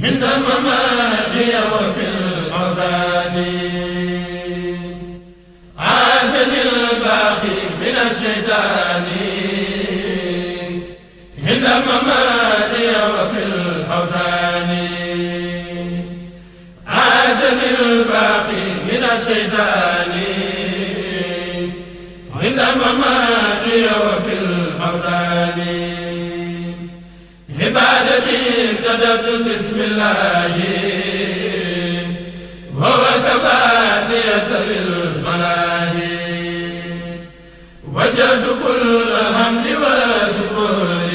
عند ممالي وفي الأوطان عازني الباقي من الشيطان عند ممالي وفي الأوطان عازني الباقي من الشيطان عند ممالي وفي الأوطان عبادتي ابتدأت بسم الله وهو كفاني سبي الملاهي وجدت كل حمد وشكر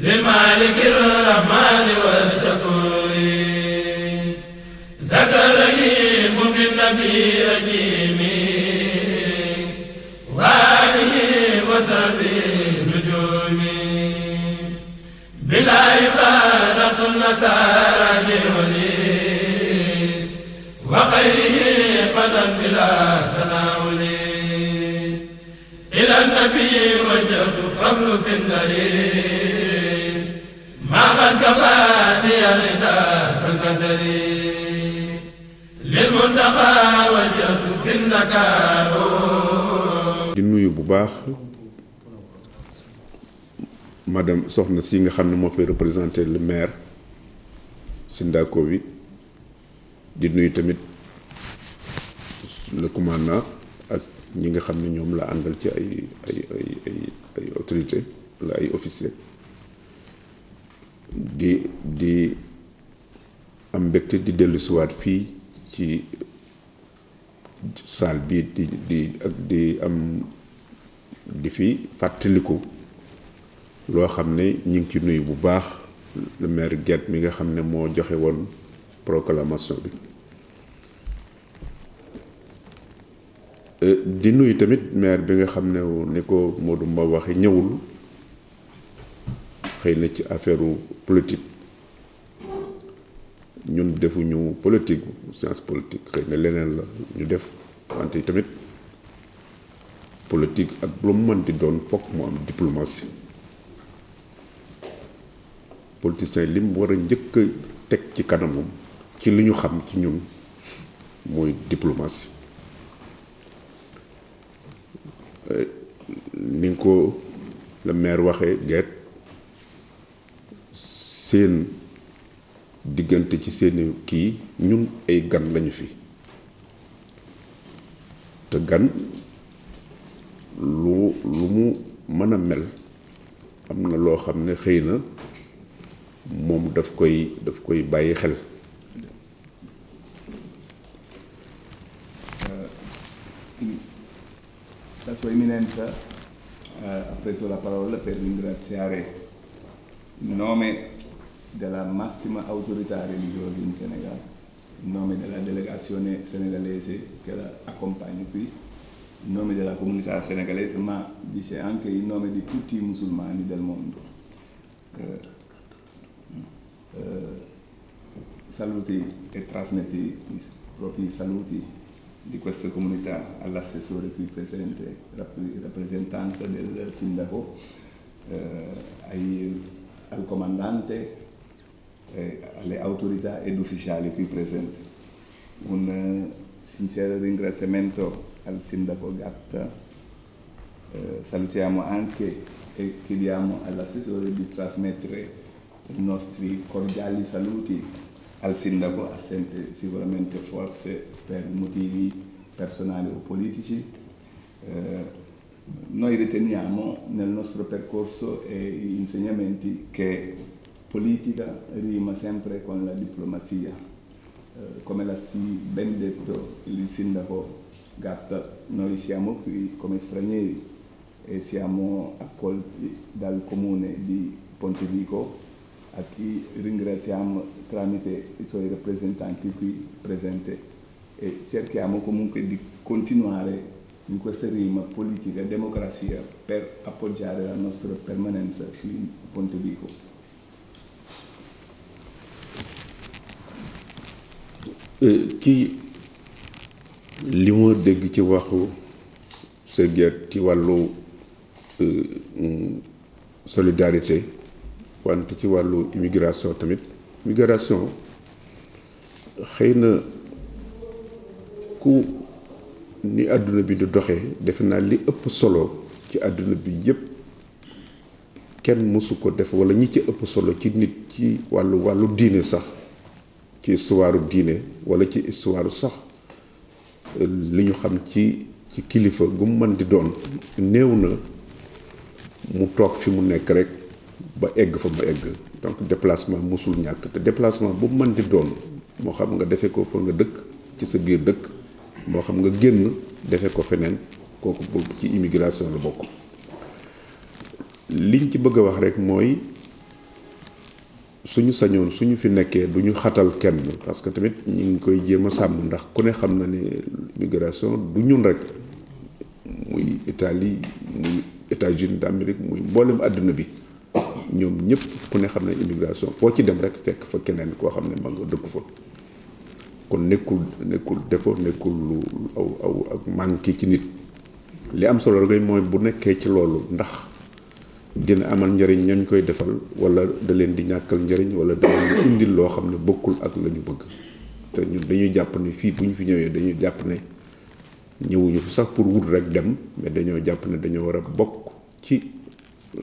لمالك الرحمن والشكور ذكرني بالنبي رجيم وآله وصحبه نجومي بلا عبادة النصارى جولي وخيره قدم بلا تناول إلى النبي وجهت قبل في النرير ما قد كفاني رداء القدر للمنتقى وجهت في النكار. di nuyu bu baax madame soxna si nga xam ne moo fi représenté le maire Sindako bi di nuyu tamit le commandant ak ñi nga xam ne ñoom la àndal ci ay autorité wala ay officier di am mbégte di dellu siwaat fii ci salle bi di fi fàttaliku loo xam ne ñu ngi ci nuyu bu baax le maire Guèye mi nga xam ne moo joxe woon proclamation bi di nuyu tamit maire bi nga xam ne ni ko Modou Mba waxe ñëwul xëy na ci affaire politique ñun defuñu politique science politique xëy na leneen la ñu def wante tamit politique ak lu mu mënti doon fokk mu am diplomatie politicien li mu war a njëkk a teg ci kanamam ci li ñu xam ci ñun mooy diplomatie ni nga ko le maire waxee Guèye seen diggante ci seeni kii ñun ay gan lañu fi te gan lu mu mën a mel am na loo xam ne xëy na moom daf koy bàyyi xel. La sua eminenza ha preso la parola per ringraziare in nome della massima autorità religiosa in Senegal, in nome della delegazione senegalese che la accompagna qui, in nome della comunità senegalese, ma dice anche in nome di tutti i musulmani del mondo. Saluti e trasmetti i propri saluti di questa comunità all'assessore qui presente, rappresentanza del sindaco, al comandante, alle autorità ed ufficiali qui presenti. Un sincero ringraziamento al sindaco Gatta. Salutiamo anche e chiediamo all'assessore di trasmettere i nostri cordiali saluti al sindaco assente sicuramente forse per motivi personali o politici. Noi riteniamo nel nostro percorso e gli insegnamenti che politica rima sempre con la diplomazia. Come l'ha sì ben detto il sindaco Gatta, noi siamo qui come stranieri e siamo accolti dal comune di Pontevico, a chi ringraziamo tramite i suoi rappresentanti qui presenti, e cerchiamo comunque di continuare in questa rima politica e democrazia per appoggiare la nostra permanenza qui in Pontevico. ci li ma dégg ci waxu Guèye ci wàllu solidarité wante ci wàllu immigration tamit migration xëy na ku ni àdduna bi di doxee defe naa li ëpp solo ci àdduna bi yépp kenn mësu ko def wala ñi ci ëpp solo ci nit ci wàllu diine sax ci histoire diine wala ci histoire sax li ñu xam ci kilifa gu mu mën di doon néew na mu toog fi mu nekk rek ba egg fa mu egg donc déplacement musul ñàkk te déplacement bu mu mën di doon moo xam nga defee ko fa nga dëkk ci sa biir dëkk moo xam nga génn defee ko feneen kooku boobu ci immigration la bokk. liñ ci bëgg a wax rek mooy suñu sañoon suñu fi nekkee du ñu xatal kenn parce que tamit ñu ngi koy jéem a sàmm ndax ku ne xam na ne immigration du ñun rek muy Italie muy États-Unis d'Amérique muy mboolem àdduna bi ñoom ñëpp ku ne xam ne immigration foo ci dem rek fekk fa keneen koo xam ne ma nga dëkku fa kon nekkul defoo nekkul lu aw ak manqué ci nit li am solo rek mooy bu nekkee ci loolu ndax dina amal njëriñ ñañ koy defal wala da leen di ñàkkal njëriñ wala da leen di indil loo xam ne bokkul ak la ñu bëgg te ñun dañuy jàpp ne fii bu ñu fi ñëwee dañuy jàpp ne ñëwuñu fi sax pour wut rek dem mais dañoo jàpp ne dañoo war a bokk ci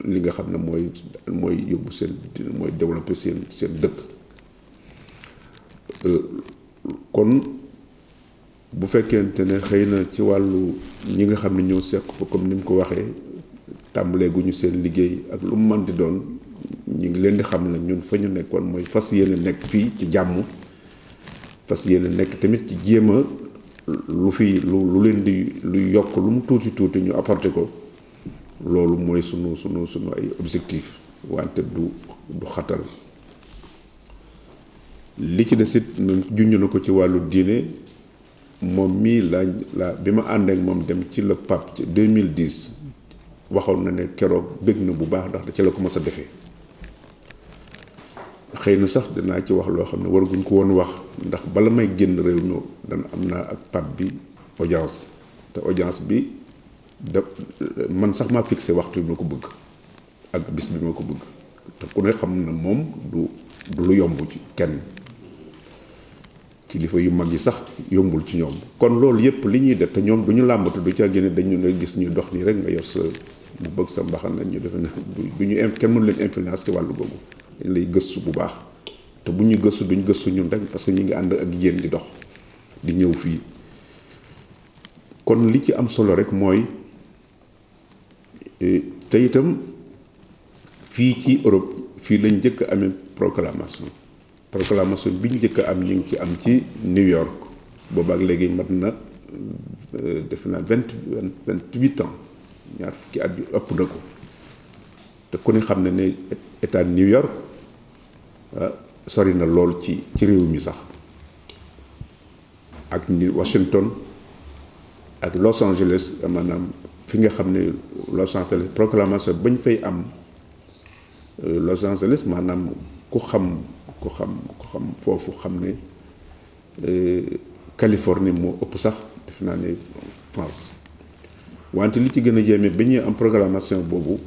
li nga xam ne mooy yóbbu seen mooy développer seen dëkk kon bu fekkente ne xëy na ci wàllu ñi nga xam ne ñoo seq ko comme ni mu ko waxee tàmbalee gu ñu seen liggéey ak lu mu mën di doon ñu ngi leen di xam ne ñun fa ñu nekkoon mooy fas yéene nekk fii ci jàmm fas yéene nekk tamit ci jéem a lu leen di lu yokk lu mu tuuti ñu apporter ko loolu mooy sunu ay objectif wante du xatal li ci des it junj na ko ci wàllu diine moom mii la bi ma ànd ak moom dem ci le pape ci 2010 waxoon na ne keroog bëgg na bu baax ndax da ci la ko mës a defee xëy na sax dinaa ci wax loo xam ne war guñ ko woon wax ndax bala may génn réew mi dana am naa ak pape bi audience te audience bi man sax maa fixé waxtu bi ma ko bëgg ak bis bi ma ko bëgg te ku ne xam na moom du lu yomb ci kenn kilifa yu mag yi sax yombul ci ñoom kon loolu yëpp li ñuy def te ñoom du ñu làmbatu du ca génne dañu ne gis ñuy dox nii rek nga yor sa bu bëgg sa mbaxal nañ ñu defe ne du ñu kenn mënu leen influence ci wàllu boobu dañ lay gëstu bu baax te bu ñu gëstu duñ gëstu ñun rek parce que ñu ngi ànd ak yéen di dox di ñëw fii kon li ci am solo rek mooy te itam fii ci Europe fii lañ njëkk a amee proclamation bi ñu njëkk a am ñu ngi ci am ci New York boobaak léegi mat na def na 28 ans ñaar fukki at yu ëpp na ko te ku ne xam ne état New York sori na lool ci réew mi sax ak ni Washington ak Los Angeles maanaam fi nga xam ne Los Angeles proclamation bañ fay am Los Angeles maanaam ku xam foofu xam ne Californie moo ëpp sax def naa ne France wante li ci gën a yéeme ba ñuy am proclamation boobu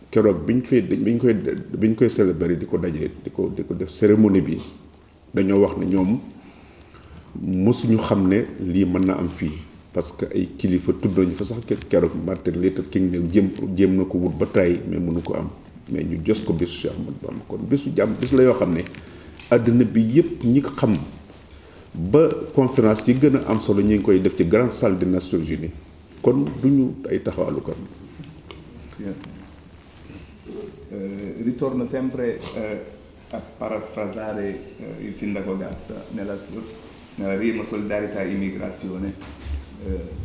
keroog biñ koy célébrer di ko dajee di ko def cérémonie bi dañoo wax ne ñoom mësuñu xam ne lii mën na am fii parce que ay kilifa tudd nañu fa sax keroog Martin Luther King ne jéem na ko wut ba tàyyi mais mënu ko am mais ñu jos ko bésu Cheikh Ahmadou Bamba kon bésu jàmm bés la yoo xam ne àddina bi yépp ñi xam ba conférence yi gën a am solo ñi ngi koy def ci grande salle des Nations Unies kon duñu ay taxawalu kon ritorno sempre a parafrasare il sindaco Gatta nella rima solidarietà e immigrazione,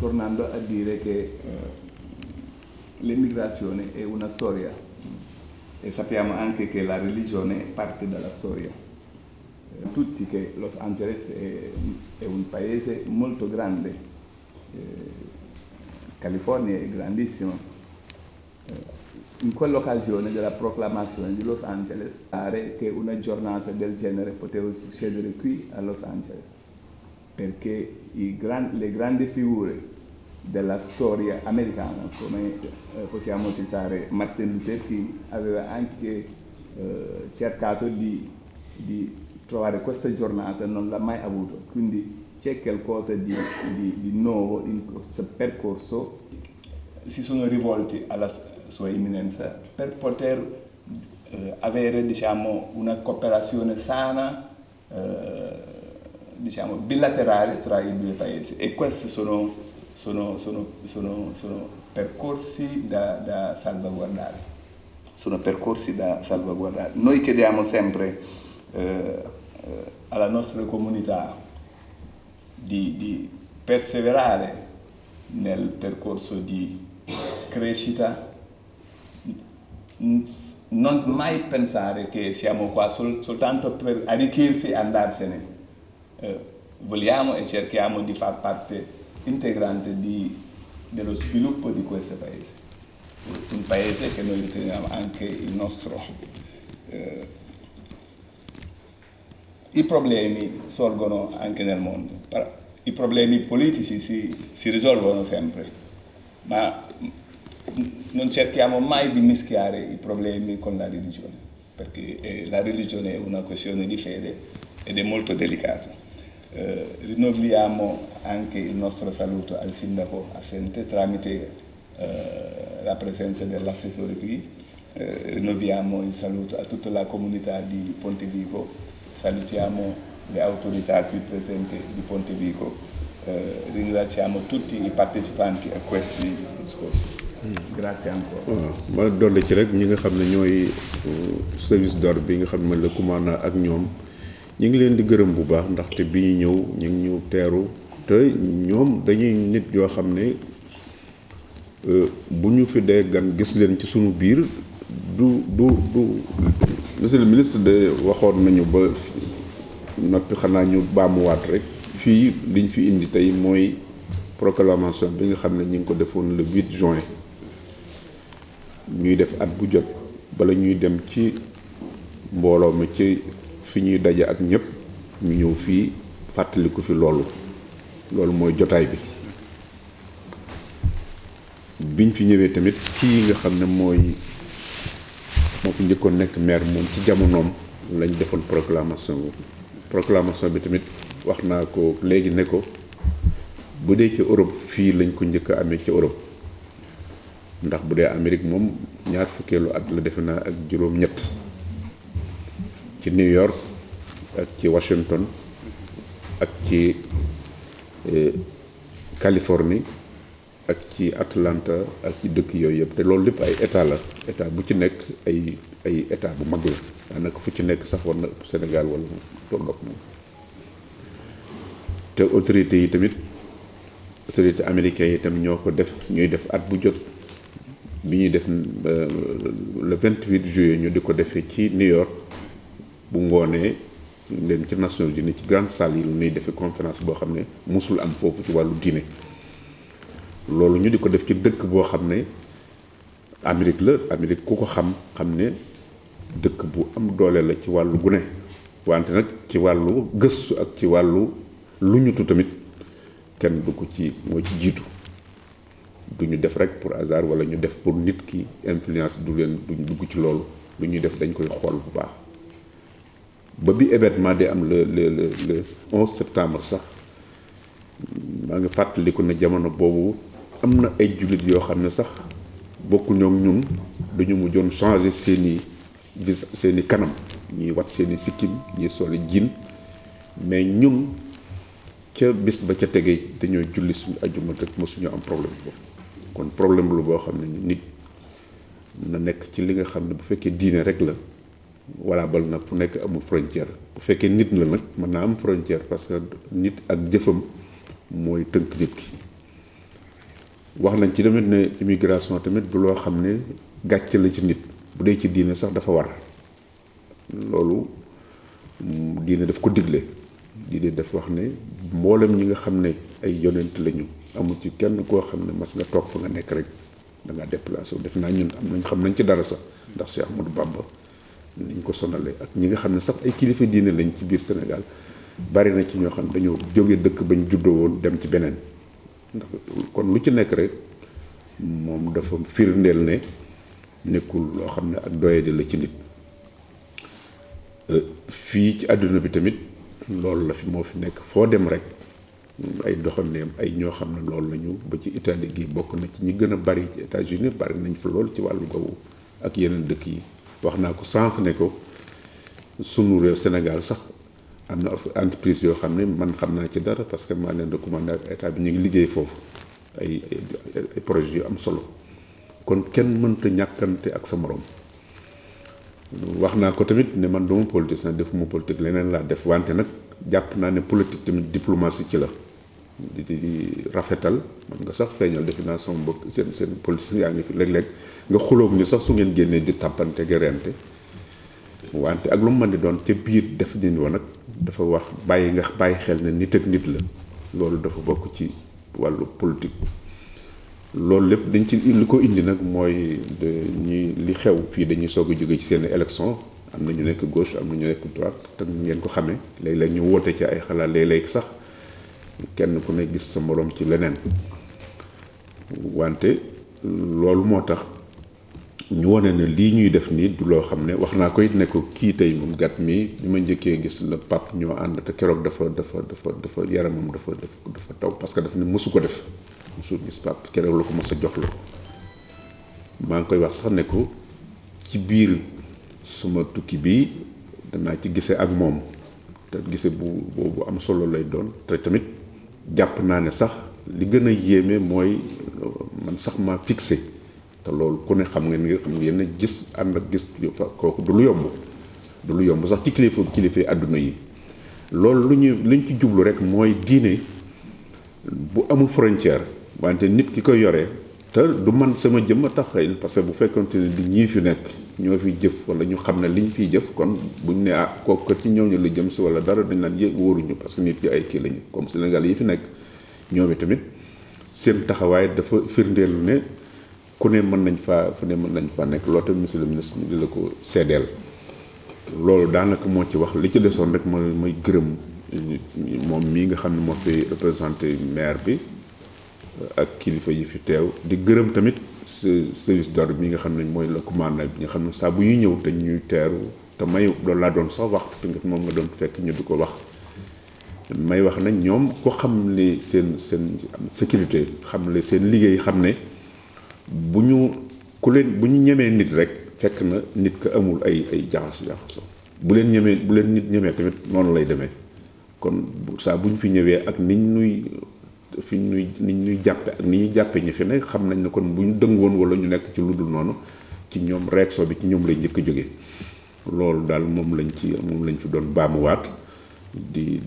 tornando a dire che l'immigrazione è una storia e sappiamo anche che la religione parte dalla storia. Tutti che Los Angeles è un paese molto grande, California è grandissima. In quell'occasione della proclamazione di Los Angeles, pare che una giornata del genere poteva succedere qui a Los Angeles, perché le grandi figure della storia americana, come possiamo citare Martin Luther King, aveva anche cercato di trovare questa giornata, non l'ha mai avuto, quindi c'è qualcosa di nuovo in questo percorso. Si sono rivolti alla sua eminenza per poter avere, diciamo, una cooperazione sana, diciamo, bilaterale tra i due paesi, e questi sono percorsi da salvaguardare. Sono percorsi da salvaguardare. Noi chiediamo sempre alla nostra comunità di perseverare nel percorso di crescita, non mai pensare che siamo qua soltanto per arricchirsi e andarsene. Vogliamo e cerchiamo di far parte integrante dello sviluppo di questo paese, un paese che noi riteniamo anche il nostro. I problemi sorgono anche nel mondo, i problemi politici si risolvono sempre, ma non cerchiamo mai di mischiare i problemi con la religione, perché la religione è una questione di fede ed è molto delicato. Rinnoviamo anche il nostro saluto al sindaco assente tramite la presenza dell'assessore qui, rinnoviamo il saluto a tutta la comunità di Pontevico, salutiamo le autorità qui presenti di Pontevico, ringraziamo tutti i partecipanti a questi discorsi. Grazie ancora. Ma dolli ci rek ñi nga xam ne ñooy service d'ordre bi nga xam ne le commandant ak ñoom ñu ngi leen di gërëm bu baax ndaxte bi ñu ñëw ñu ngi ñu teeru te ñoom dañuy nit yoo xam ne bu ñu fi dee gan gis leen ci sunu biir du monsieur le ministre de waxoon nañu ba noppi xanaa ñu baamuwaat rek fii liñ fi indi tey mooy proclamation bi nga xam ne ñu ngi ko defoon le 8 juin ñuy def at bu jot bala ñuy dem ci mbooloo mi ci fi ñuy daje ak ñëpp ñu ñëw fii fàttaliku fi loolu mooy jotaay bi biñ fi ñëwee tamit kii nga xam ne moo fi njëkkoon nekk maire moom ci jamonoom lañ defoon proclamation bi tamit wax naa ko léegi ne ko bu dee ci Europe fii lañ ko njëkk a amee ci Europe ndax bu dee Amérique moom ñaar fukkeelu at la defe naa ak juróom-ñett ci New York ak ci Washington ak ci Californie ak ci Atlanta ak ci dëkk yooyu yëpp te loolu lépp ay état la état bu ci nekk ay état bu mag la daanaka fu ci nekk sax war na Sénégal wala tolloog moom te autorités yi tamit autorités américains yi tamit ñoo ko def ñuy def at bu jot bi ñuy def le 28 juillet ñu di ko defee ci New York bu ngoonee leen ci Nations Unies ci grande salle yi lu ñuy defee conférence boo xam ne musul am foofu ci wàllu diine loolu ñu di ko def ci dëkk boo xam ne Amérique la Amérique ku ko xam ne dëkk bu am doole la ci wàllu gune wante nag ci wàllu gëstu ak ci wàllu lu ñutu tamit kenn du ko ci moo ci jiitu du ñu def rek pour hasard wala ñu def pour nit ki influence duñ dugg ci loolu lu ñuy def dañ koy xool bu baax ba bi événement di am le 11 septembre sax maa ngi fàttaliku ne jamono boobu am na ay jullit yoo xam ne sax bokkuñoo ak ñun dañu mujjoon changer seeni kanam ñuy wat seeni sikkim ñuy soli jiin mais ñun ca bis ba ca tegee dañoo julli suñu ajuma te mosuñu am problème foofu kon problème lu boo xam ne nit na nekk ci li nga xam ne bu fekkee diine rek la walla bal nag fu nekk amul frontière bu fekkee nit la nag mën naa am frontière parce que nit ak jëfam mooy tënk nit ki wax nañ ci tamit ne immigration tamit du loo xam ne gàcce la ci nit bu dee ci diine sax dafa war loolu diine daf ko digle diine daf wax ne mboolem ñi nga xam ne ay yonent lañu amul ci kenn koo xam ne mas nga toog fa nga nekk rek da nga déplacé def naa ñun xam nañ ci dara sax ndax Cheikh Ahmadou Bamba niñ ko sonalee ak ñi nga xam ne sax ay kilifa diine lañ ci biir Sénégal bari na ci ñoo xam ne dañoo jóge dëkk bañ juddoo woon dem ci beneen ndax kon lu ci nekk rek moom dafa firndeel ne nekkul loo xam ne ak doyadi la ci nit. fii ci àdduna bi tamit loolu la fi moo fi nekk foo dem rek ay doxandeem ay ñoo xam ne loolu lañu ba ci Italie gi bokk na ci ñi gën a bari ci États-Unis bari nañ fa lool ci wàllu googu ak yeneen dëkk yi. wax naa ko sànq ne ko sunu réew Sénégal sax am na entreprise yoo xam ne man xam naa ci dara parce que maa leen recommandé ak état bi ñu ngi liggéey foofu ay projets yu am solo kon kenn mënta ñàkkante ak sa morom. wax naa ko tamit ne man duma politicien defuma politique leneen laa def wante nag jàpp naa ne politique tamit diplomatie ci la di rafetal man nga sax feeñal defe naa sama mbokk seen politicien yaa ngi fi léeg-léeg nga xuloog ñu sax su ngeen génnee di tàppante gerente wante ak lu mu mën di doon ca biir def din wa nag dafa wax bàyyi xel ne nit ak nit la loolu dafa bokk ci wàllu politique. loolu lépp dañ ci li ko indi nag mooy li xew fii dañuy soog a jóge ci seen élection am na ñu nekk gauche am na ñu nekk droite te ngeen ko xamee léeg-léeg ñu woote ci ay xalaat léeg-léeg sax kenn ku ne gis sa moroom ci leneen wante loolu moo tax ñu wane ne lii ñuy def nii du loo xam ne wax naa ko it ne ko kii tey moom gàtt mi bi ma njëkkee gis la pap ñoo ànd te keroog dafa yaramam dafa taw parce que daf ne mësu ko def. musul gis pap keroog la ko mos a jox la ko maa ngi koy wax sax ne ko ci biir suma tukki bi danaa ci gise ak moom te gise bu am solo lay doon te tamit jàpp naa ne sax li gën a yéeme mooy man sax ma fixé te loolu ku ne xam ngeen ne gis ànd ak gis kooku du lu yomb sax ci kilifa àdduna yi loolu luñ ci jublu rek mooy diine bu amul frontière wante nit ki koy yoree te du man sama jëmm a tax xëy na parce que bu fekkonte ne di ñii fi nekk ñoo fi jëf wala ñu xam ne liñ fiy jëf kon buñ ne kooku ci ñëw ñu la jëm si wala dara dañ naan wóoruñu parce que nit yi ay kii lañu comme Sénégal yi fi nekk ñoom tamit seen taxawaay dafa firndeel ne ku ne mën nañ faa nekk loolu tamit monsieur le ministre ñu di la ko seedeel loolu daanaka moo ci wax li ci desoon rek mooy gërëm moom mii nga xam ne moo fi représenté maire bi ak kilifa yi fi teew di gërëm tamit service d'ordre bi nga xam ne mooy le commandant bi nga xam ne saa bu ñuy ñëw te ñuy teeru te may loolu laa doon sax wax te moom nga doon fekk ñu di ko wax may wax nañ ñoom ko xam ne seen sécurité xam ne seen liggéey xam ne bu ñu ñemee nit rek fekk na nit ka amul ay jaxasoo bu leen nit ñemee tamit noonu lay demee kon saa bu ñu fi ñëwee ak niñ ñuy jàppe ak ni ñuy jàppe ñi fi ne xam nañ ne kon bu ñu dëngoon wala ñu nekk ci lu dul noonu ci ñoom réaction bi ci ñoom lay njëkk a jóge loolu daal moom lañ fi doon baamuwaat di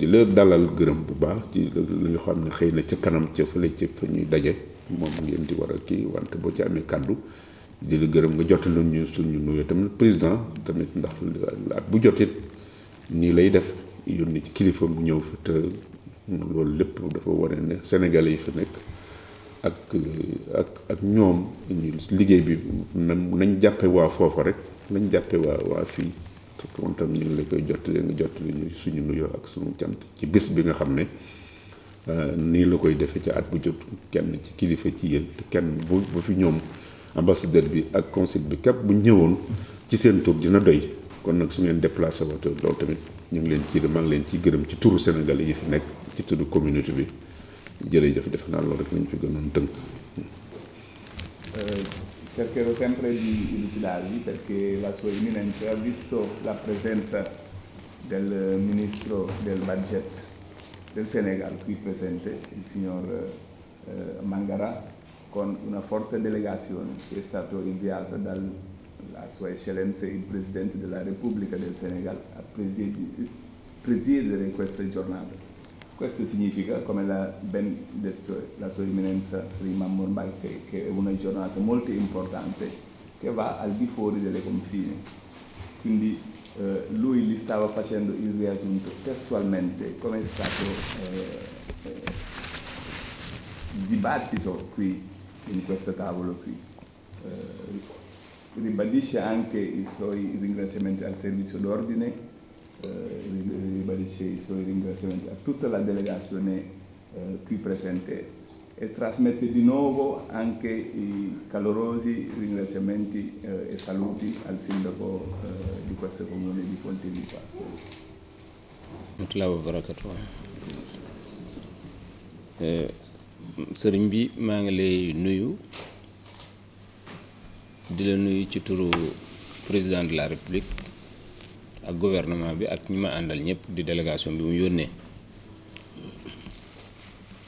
la dalal gërëm bu baax ci li nga xam ne xëy na ca kanam ca fële ca fa ñuy daje moom ngeen di war a kii wante boo ci amee kàddu di la gërëm nga jottali ñu suñu nuyoo tamit président tamit ndax at bu jotit nii lay def yónni ci kilifa mu ñëw fa te loolu lépp dafa wane ne Sénégalais yi fa nekk ak ñoom liggéey bi nañ jàppe waa foofa rek nañ jàppe waa fii kon tam ñu ngi la koy jottali nga jottali ñu suñu nuyoo ak suñu cant ci bis bi nga xam ne nii la koy defee ci at bu jot kenn ci kilifa ci yéen te kenn bu fi ñoom ambassadeur bi ak consul bi képp bu ñëwoon ci seen tur dina doy kon nag su ngeen déplacé wato loolu tamit ñu ngi maa ngi leen ciy gërëm ci turu Sénégal yi fi nekk ci turu communauté bi jërëjëf defe naa loolu rek lañ fi gënoon tënk. Cercherò sempre di elucidarvi perché la sua eminenza ha visto la presenza del ministro del budget del Senegal qui presente, il signor Mangara, con una forte delegazione che è stata inviata dalla sua eccellenza il Presidente della Repubblica del Senegal a presiedere questa giornata. Questo significa, come l'ha ben detto la sua eminenza Sri Mamour Mbacké, che è una giornata molto importante che va al di fuori delle confini. Quindi lui gli stava facendo il riassunto testualmente come è stato il dibattito qui in questo tavolo qui. Ribadisce anche i suoi ringraziamenti al servizio d'ordine, ribadisce i suoi ringraziamenti a tutta la delegazione qui presente e trasmette di nuovo anche i calorosi ringraziamenti e saluti al sindaco di questo comune di Pontevico. Wa barakatuh. Sëriñ bi maa ngi lay nuyu di la nuyu ci turu président de la république ak gouvernement bi ak ñi ma àndal ñëpp di délégation bi mu yónnee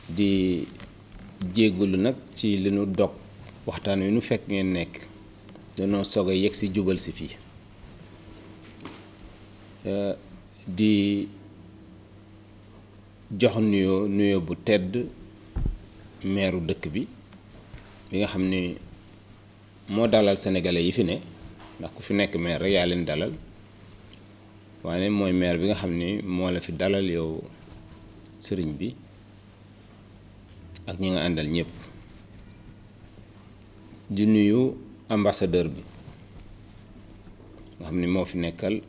di jéggulu nag ci li nu dog waxtaan wi nu fekk ngeen nekk danoo soog a yegg si jubal si fii di jox nuyoo bu tedd meeru dëkk bi nga xam ni moo dalal sénégalais yi fi ne ndax ku fi nekk maire rek yaa leen dalal waaye mooy maire bi nga xam ni moo la fi dalal yow sëriñ bi ak ñi nga àndal ñëpp di nuyu ambassadeur bi nga xam ni moo fi nekkal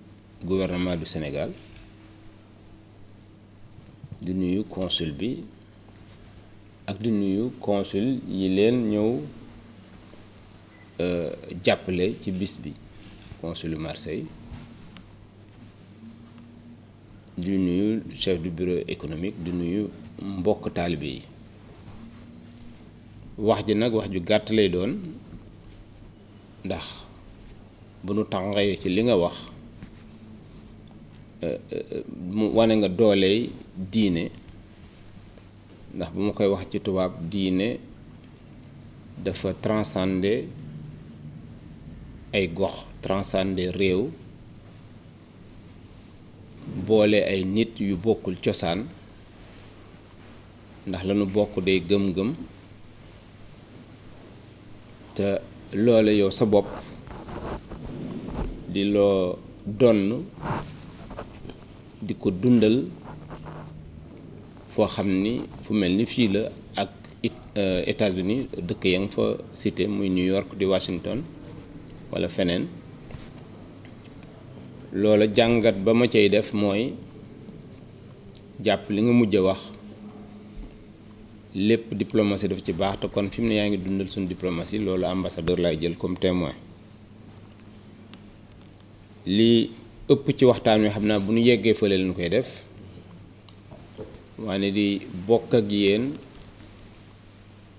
gouvernement du Sénégal di nuyu consul bi ak di nuyu consul yi leen ñëw jàppale ci bis bi consul Marseille di nuyu chef du bureau économique di nuyu mbokk taalibe yi wax ji nag wax ju gàtt lay doon ndax bu nu tàngee ci li nga wax mu wane nga dooley diine ndax bu ma koy wax ci tubaab diine dafa transcender ay gox transcender réew boole ay nit yu bokkul cosaan ndax lañu bokk day gëm-gëm te loole yow sa bopp di loo donn di ko dundal foo xam ni fu mel ni fii la ak États-Unis dëkk ya nga fa cité muy New York di Washington walla feneen loola jàngat ba ma cay def mooy jàpp li nga mujj a wax lépp diplomatie daf ci baax te kon fi mu ne yaa ngi dundal suñu diplomatie loolu ambassadeur lay jël comme témoin li ëpp ci waxtaan wi xam naa bu ñu yeggee fële lañu koy def waane di bokk ak yéen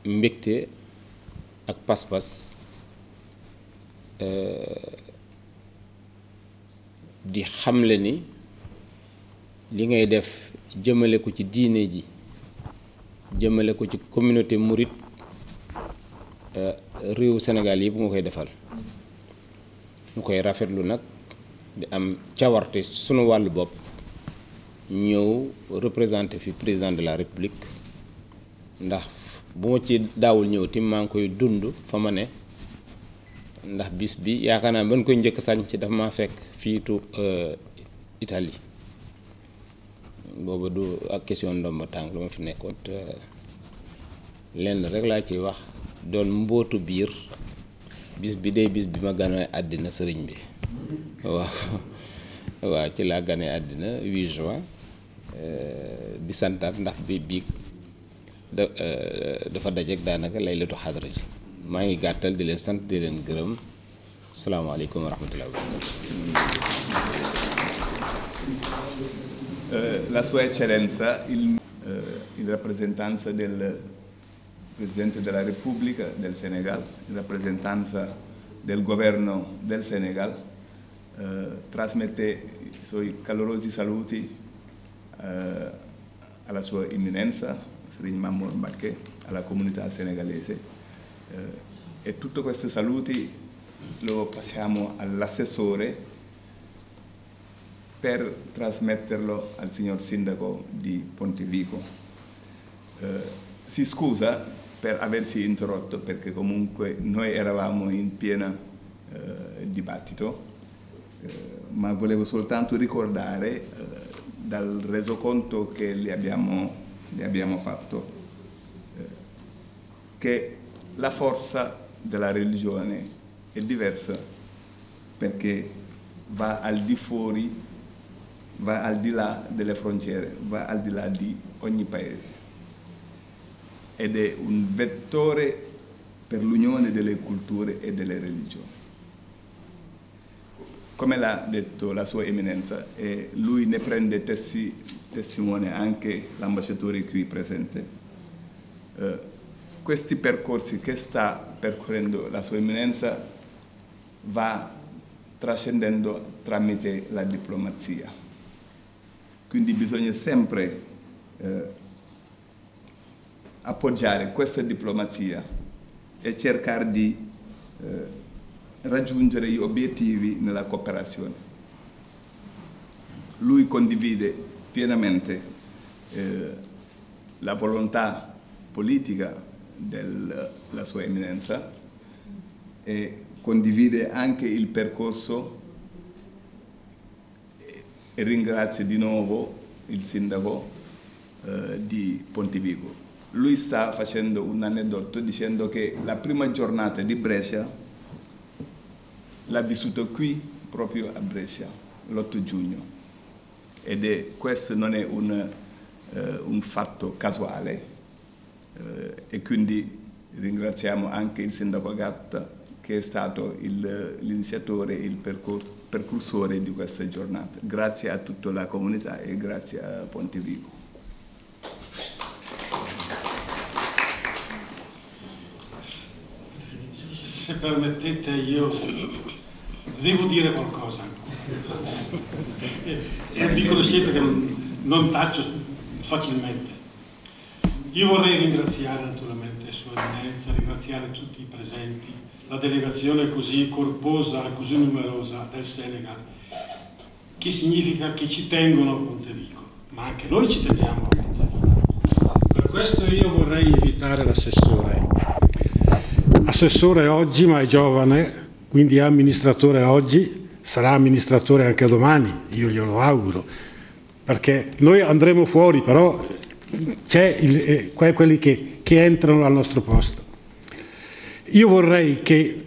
mbégte ak pas-pas di xamle ni li ngay def jëmale ko ci diine ji jëmale ko ci communauté mouride réewu Sénégal yi bu nga koy defal ñu koy rafetlu nag di am cawarte sunu wàllu bopp ñëw représenté fi président de la république ndax bu ma ci daawul ñëw tim maa ngi koy dund fa ma ne ndax bis bi yaakaar naa ban koy njëkk sañ ci dafa maa fekk fiitu Italie booba du ak question ndomba tànk lu ma fi nekkoon te lenn rek laa ciy wax doon mbootu biir bis bi day bis bi ma gane àddina sëriñ bi waaw ci laa gane àddina 8 juin di santaat ndax bi dafa dajeek daanaka laylatu xadra ji maa ngi gàttal di leen sant di leen gërëm salaamaaleykum wa rahmatullahi wa barakatuh. La Sua Eccellenza, in rappresentanza del Presidente della Repubblica del Senegal, in rappresentanza del governo del Senegal, trasmette i suoi calorosi saluti alla Sua Eminenza, Serigne Mamour Mbacké, alla comunità senegalese. E tutti questi saluti lo passiamo all'assessore per trasmetterlo al signor Sindaco di Pontevico. Si scusa per averci interrotto perché comunque noi eravamo in piena dibattito, ma volevo soltanto ricordare dal resoconto che le abbiamo fatto che la forza della religione è diversa perché va al di fuori, va al di là delle frontiere, va al di là di ogni paese. ed è un vettore per l'unione delle culture e delle religioni. Come l'ha detto la sua eminenza, e lui ne prende testimone anche l'ambasciatore qui presente, questi percorsi che sta percorrendo la sua eminenza va trascendendo tramite la diplomazia. Quindi bisogna sempre appoggiare questa diplomazia e cercare di raggiungere gli obiettivi nella cooperazione. Lui condivide pienamente la volontà politica della sua eminenza e condivide anche il percorso e ringrazio di nuovo il sindaco di Pontevico. Lui sta facendo un aneddoto dicendo che la prima giornata di Brescia l'ha vissuto qui, proprio a Brescia, l'8 giugno. Questo non è un fatto casuale, e quindi ringraziamo anche il sindaco Gatta, che è stato l'iniziatore, il precursore di questa giornata. Grazie a tutta la comunità e grazie a Pontevico. Se permettete, io devo dire qualcosa. E vi conoscete che non taccio facilmente. Io vorrei ringraziare naturalmente Sua Eminenza, ringraziare tutti i presenti, la delegazione così corposa e così numerosa del Senegal, che significa che ci tengono a Pontevico, ma anche noi ci teniamo a Pontevico. Per questo io vorrei invitare l'assessore. Assessore oggi, ma è giovane, quindi è amministratore oggi, sarà amministratore anche domani, io glielo auguro, perché noi andremo fuori, però c'è quelli che entrano al nostro posto. Io vorrei che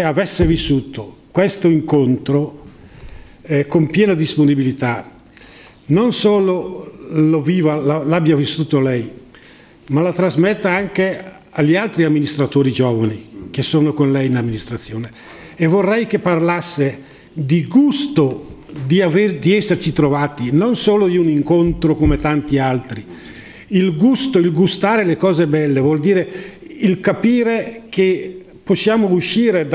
avesse vissuto questo incontro con piena disponibilità, non solo l'abbia vissuto lei, ma la trasmetta anche agli altri amministratori giovani che sono con lei in amministrazione, e vorrei che parlasse di gusto di esserci trovati, non solo di un incontro come tanti altri. Il gusto, il gustare le cose belle vuol dire il capire che possiamo uscire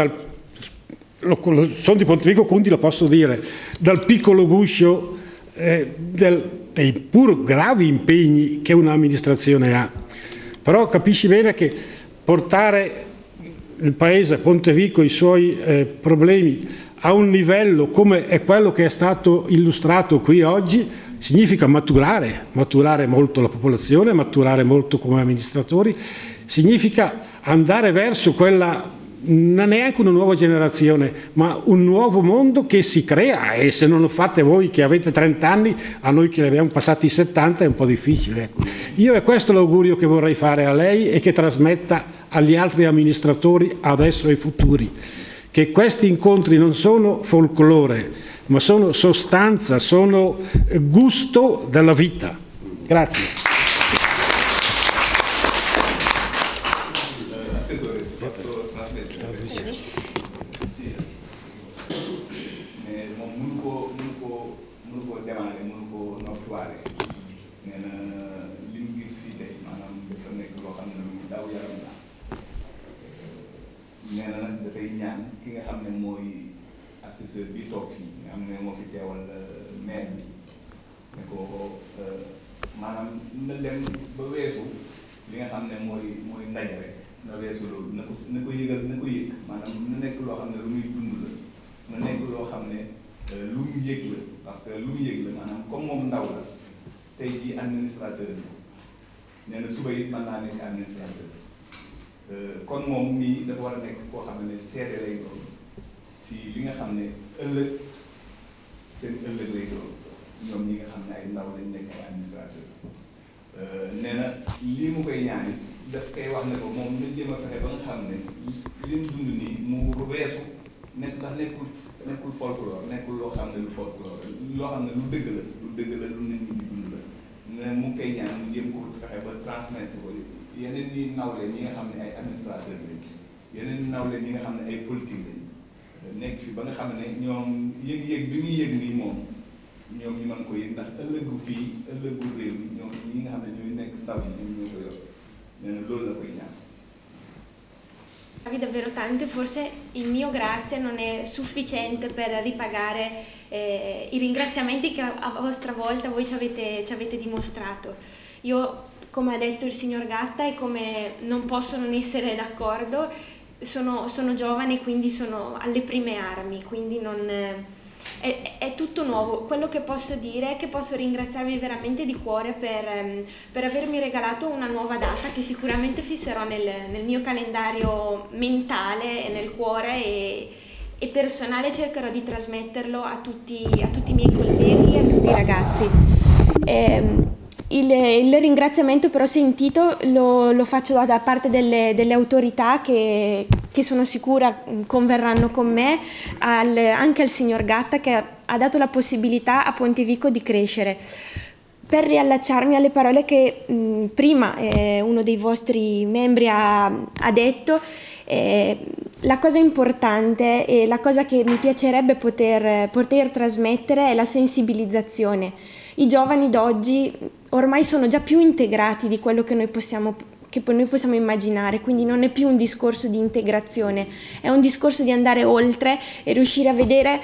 sono di Pontevico, quindi lo posso dire, dal piccolo guscio dei pur gravi impegni che un'amministrazione ha. Però capisci bene che portare il paese, Pontevico, i suoi problemi a un livello come è quello che è stato illustrato qui oggi significa maturare molto la popolazione, maturare molto come amministratori, significa andare verso quella, non neanche una nuova generazione, ma un nuovo mondo che si crea, e se non lo fate voi che avete 30 anni, a noi che ne abbiamo passati 70 è un po' difficile. Ecco. Io è questo l'augurio che vorrei fare a lei e che trasmetta agli altri amministratori adesso e ai futuri, che questi incontri non sono folklore, ma sono sostanza, sono gusto della vita. Grazie. assesseur bi toog fii nga xam ne moo fi teewal maire bi ne ko maanaam na dem ba weesu li nga xam ne mooy ndaje rek na weesu loolu na ko yëgal na ko yëg maanaam na nekk loo xam ne lu muy dund la na nekk loo xam ne lu mu yëg la parce que lu mu yëg la maanaam comme moom ndaw la tey jii administrateur bi nee na suba it mën naa nekk administrateur kon moom mii dafa war a nekk koo xam ne seede lay doon si li nga xam ne ëllëg seen ëllëg lay doon ñoom ñi nga xam ne ay ndaw lañ nekk ay administrateur nee na lii mu koy ñaani daf koy wax ne ko moom na jéem a fexe ba nga xam ne li mu dund nii mu weesu nekk ndax nekkul folklore nekkul loo xam ne lu folklore loo xam ne lu dëgg la lu nit ñi di dund la ne mu ngi koy ñaan mu jéem ko fexe ba transmettre ko yeneen ñi nawle ñi nga xam ne ay administrateur lañ yeneen ñi nawle ñi nga xam ne ay politique lañ nekk fi ba nga xam ne ñoom yëg-yëg bi muy yëg nii moom ñoom ñu mën ko yëg ndax ëllëgu fii ëllëgu réew mi ñoom ñi nga xam ne ñooy nekk ndaw yi ñoom ñoo ko yor nee na loolu la koy ñaan. Davvero tante, forse il mio grazie non è sufficiente per ripagare i ringraziamenti che a vostra volta voi ci avete dimostrato. Io, come ha detto il signor Gatta, e come non posso non essere d'accordo, sono giovane, quindi sono alle prime armi, quindi è tutto nuovo. Quello che posso dire è che posso ringraziarvi veramente di cuore per avermi regalato una nuova data che sicuramente fisserò nel mio calendario mentale e nel cuore e personale. Cercherò di trasmetterlo a tutti i miei colleghi e a tutti i ragazzi. Il ringraziamento però sentito lo faccio da parte delle autorità che sono sicura converranno con me, anche al signor Gatta che ha dato la possibilità a Pontevico di crescere. Per riallacciarmi alle parole che prima uno dei vostri membri ha detto, la cosa importante e la cosa che mi piacerebbe poter trasmettere è la sensibilizzazione. I giovani d'oggi ormai sono già più integrati di quello che noi possiamo immaginare, quindi non è più un discorso di integrazione, è un discorso di andare oltre e riuscire a vedere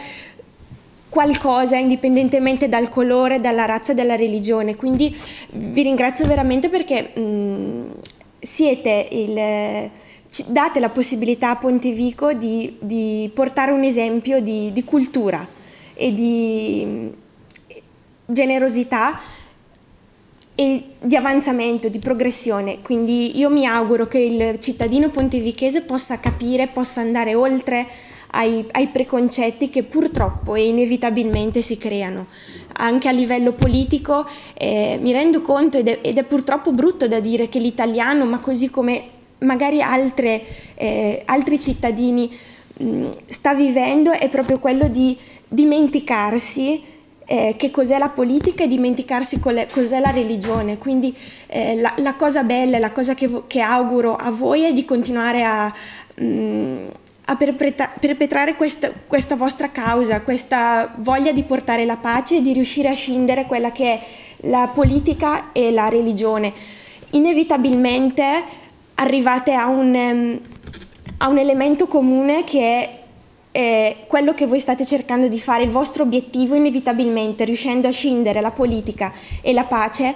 qualcosa indipendentemente dal colore, dalla razza e dalla religione. Quindi vi ringrazio veramente perché date la possibilità a Pontevico di portare un esempio di cultura e di generosità e di avanzamento, di progressione. Quindi io mi auguro che il cittadino pontevichese possa capire, possa andare oltre ai preconcetti che purtroppo e inevitabilmente si creano. Anche a livello politico mi rendo conto, ed è purtroppo brutto da dire, che l'italiano, ma così come magari altri cittadini sta vivendo, è proprio quello di dimenticarsi che cos'è la politica e dimenticarsi cos'è la religione. Quindi la cosa bella, la cosa che auguro a voi è di continuare a perpetrare questa vostra causa, questa voglia di portare la pace e di riuscire a scindere quella che è la politica e la religione. Inevitabilmente arrivate a un elemento comune che è quello che voi state cercando di fare, il vostro obiettivo. Inevitabilmente, riuscendo a scindere la politica e la pace,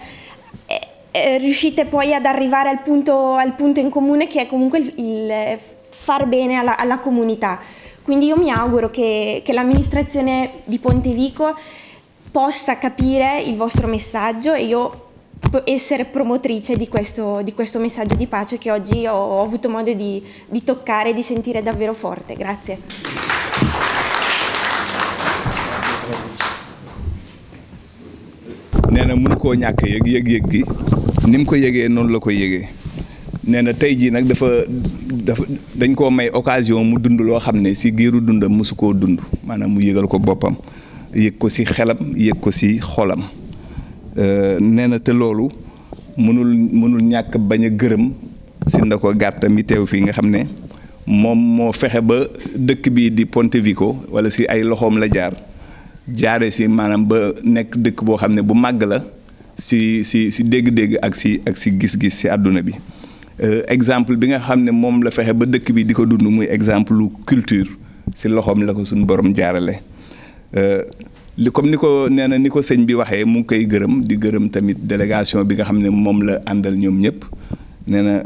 riuscite poi ad arrivare al punto in comune, che è comunque il far bene alla comunità. Quindi io mi auguro che l'amministrazione di Pontevico possa capire il vostro messaggio e io essere promotrice di questo messaggio di pace che oggi ho avuto modo di toccare e di sentire davvero forte. Grazie. nee na mënu koo ñàkk yëg gi ni mu ko yëgee noonu la ko yëgee. nee na tey jii nag dañ koo may occasion mu dund loo xam ne si giiru dundam mosu koo dund, maanaam mu yëgal ko boppam, yëg ko si xelam, yëg ko si xolam. nee na te loolu mënul ñàkk bañ a gërëm si Ndako Gatta mi teew fii nga xam ne moom moo fexe ba dëkk bii di Pontevico wala si ay loxoom la jaare si maanaam ba nekk dëkk boo xam ne bu màgg la si dégg-dégg ak si gis-gis si àdduna bi. exemple bi nga xam ne moom la fexe ba dëkk bi di ko dund muy exemple culture si loxoom la ko suñu borom jaarale. comme ni ko sëñ bi waxee mu ngi koy gërëm di gërëm tamit délégation bi nga xam ne moom la àndal ñoom ñëpp. nee na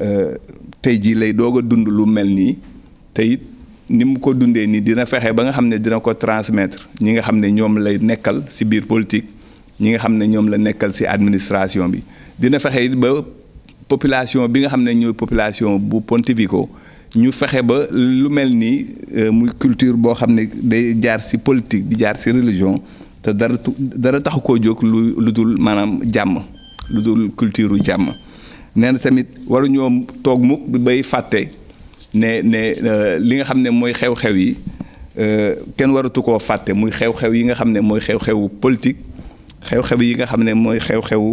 tey jii lay doog a dund lu mel nii te it ni mu ko dundee nii dina fexe ba nga xam ne dina ko transmettre ñi nga xam ne ñoom lay nekkal si biir politique, ñi nga xam ne ñoom la nekkal si administration bi. dina fexe it ba population bi nga xam ne ñooy population bu Pontevico ñu fexe ba lu mel nii muy culture boo xam ne day jaar si politique di jaar si religion te dara taxu koo jóg lu dul maanaam jàmm, lu dul culture jàmm. nee na tamit waruñoo toog mukk bay fàtte ne li nga xam ne mooy xew-xew yi kenn waratu koo fàtte, muy xew-xew yi nga xam ne mooy xew-xewu politique xew-xew yi nga xam ne mooy xew-xewu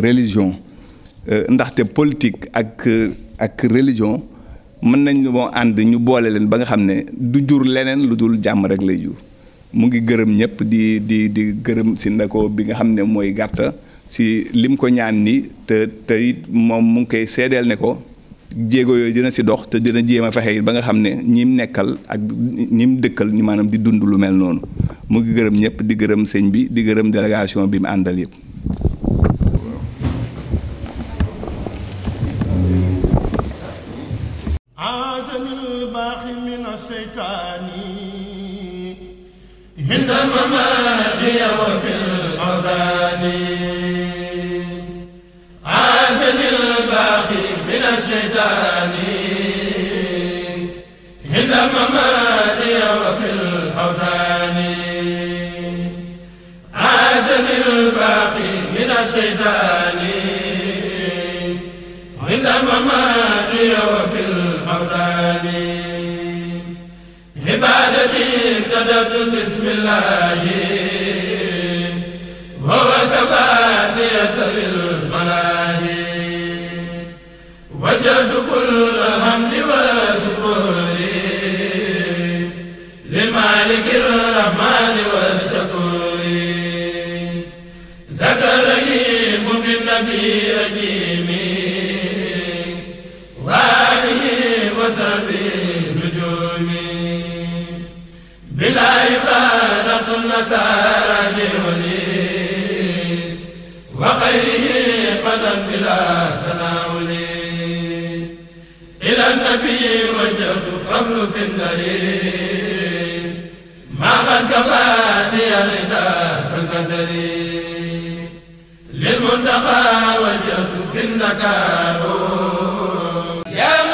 religion ndaxte politique ak religion mën nañ moo ànd ñu boole leen ba nga xam ne du jur leneen lu dul jàmm rek lay jur. mu ngi gërëm ñëpp di gërëm si ndako bi nga xam ne mooy gàtta si lim ko ñaan ni te it moom mu ngi koy seedeel ne ko jéego yooyu dina si dox te dina jéem a fexe ba nga xam ne ñim nekkal ak ñim dëkkal ñu maanaam di dund lu mel noonu mu ngi gërëm ñëpp di gërëm sëñ bi di gërëm délégation bi mu àndal yëpp. بسم الله وهو كفاني سبيل الملاهي وجدت كل حمد وشكر لمالك الرحمن والشكور زكريم بالنبي رجيم وآله وصحبه نجوم بلا عبادة النصارى جهولي وخيره قدم بلا تناول إلى النبي وجهت قبل في النرير ما قد كفاني رداء القدر للمنتقى وجهت في النكار يا